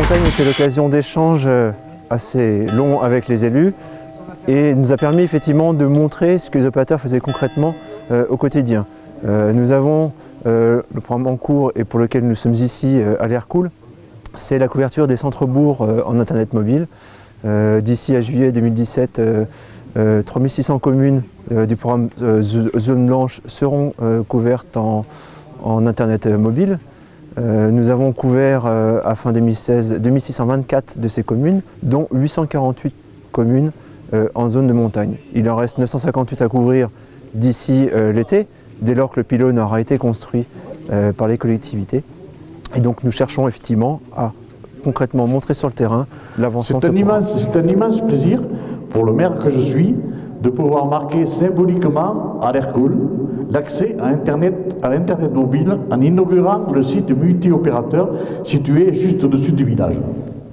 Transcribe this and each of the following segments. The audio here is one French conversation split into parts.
Montagne était l'occasion d'échanges assez longs avec les élus et nous a permis effectivement de montrer ce que les opérateurs faisaient concrètement au quotidien. Nous avons le programme en cours et pour lequel nous sommes ici à l'Aircool, c'est la couverture des centres-bourgs en Internet mobile. D'ici à juillet 2017, 3600 communes du programme Zone Blanche seront couvertes en Internet mobile. Nous avons couvert à fin 2016 2624 de ces communes, dont 848 communes en zone de montagne. Il en reste 958 à couvrir d'ici l'été, dès lors que le pylône aura été construit par les collectivités. Et donc nous cherchons effectivement à concrètement montrer sur le terrain l'avancement. C'est un immense plaisir pour le maire que je suis de pouvoir marquer symboliquement à l'Aircool l'accès à l'Internet mobile en inaugurant le site multi-opérateur situé juste au-dessus du village.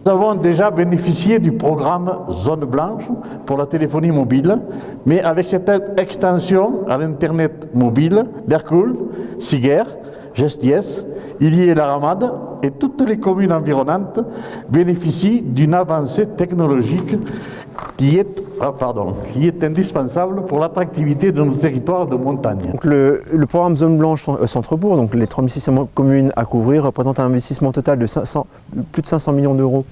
Nous avons déjà bénéficié du programme Zone Blanche pour la téléphonie mobile, mais avec cette extension à l'Internet mobile, l'Aircool, Siguerre, Gesties, Illiers et la Ramade et toutes les communes environnantes bénéficient d'une avancée technologique qui est indispensable pour l'attractivité de nos territoires de montagne. Donc le programme Zone Blanche Centre-Bourg, donc les 3600 communes à couvrir, représente un investissement total de plus de 500 millions d'euros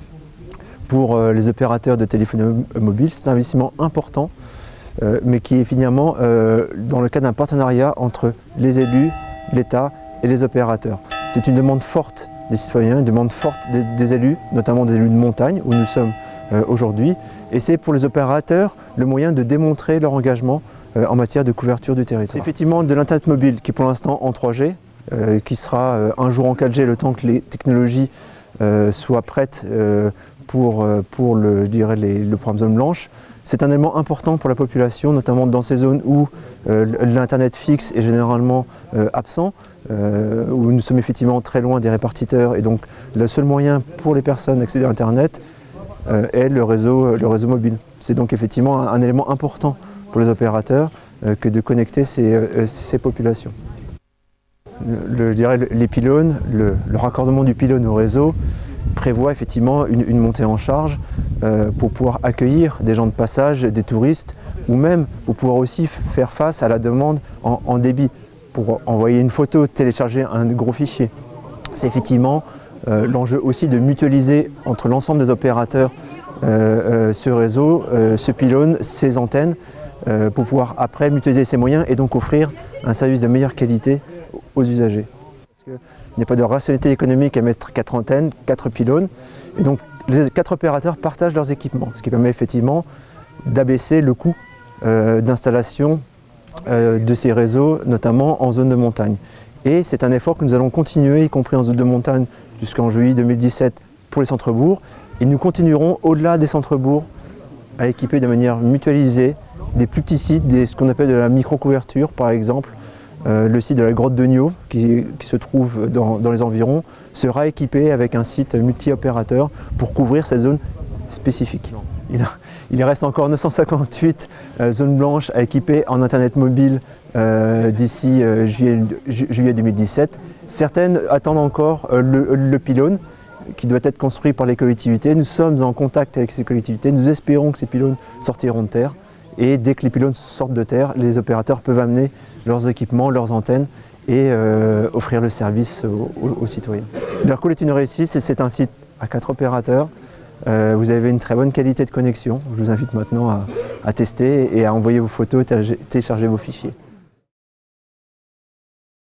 pour les opérateurs de téléphonie mobile. C'est un investissement important, mais qui est finalement dans le cadre d'un partenariat entre les élus, l'État et les opérateurs. C'est une demande forte des citoyens, une demande forte des élus, notamment des élus de montagne, où nous sommes aujourd'hui. Et c'est pour les opérateurs le moyen de démontrer leur engagement en matière de couverture du territoire. C'est effectivement de l'Internet mobile qui est pour l'instant en 3G, qui sera un jour en 4G le temps que les technologies soient prêtes pour le programme Zone Blanche. C'est un élément important pour la population, notamment dans ces zones où l'Internet fixe est généralement absent, où nous sommes effectivement très loin des répartiteurs et donc le seul moyen pour les personnes d'accéder à Internet est le réseau mobile. C'est donc effectivement un élément important pour les opérateurs que de connecter ces populations. Les pylônes, le raccordement du pylône au réseau prévoit effectivement une montée en charge pour pouvoir accueillir des gens de passage, des touristes, ou même pour pouvoir aussi faire face à la demande en débit, pour envoyer une photo, télécharger un gros fichier. C'est effectivement l'enjeu aussi de mutualiser entre l'ensemble des opérateurs ce réseau, ce pylône, ces antennes, pour pouvoir après mutualiser ces moyens et donc offrir un service de meilleure qualité aux usagers. Parce qu'il n'y a pas de rationalité économique à mettre 4 antennes, 4 pylônes, et donc les 4 opérateurs partagent leurs équipements, ce qui permet effectivement d'abaisser le coût d'installation de ces réseaux, notamment en zone de montagne. Et c'est un effort que nous allons continuer, y compris en zone de montagne, jusqu'en juillet 2017 pour les centres-bourgs. Et nous continuerons au-delà des centres-bourgs à équiper de manière mutualisée des plus petits sites, ce qu'on appelle de la micro-couverture par exemple. Le site de la grotte de Niaux, qui se trouve dans les environs, sera équipé avec un site multi-opérateur pour couvrir cette zone spécifique. Il reste encore 958 zones blanches à équiper en Internet mobile d'ici juillet 2017. Certaines attendent encore le pylône qui doit être construit par les collectivités. Nous sommes en contact avec ces collectivités. Nous espérons que ces pylônes sortiront de terre. Et dès que les pylônes sortent de terre, les opérateurs peuvent amener leurs équipements, leurs antennes et offrir le service aux citoyens. L'Aircool est une réussite, c'est un site à 4 opérateurs. Vous avez une très bonne qualité de connexion. Je vous invite maintenant à tester et à envoyer vos photos, télécharger vos fichiers.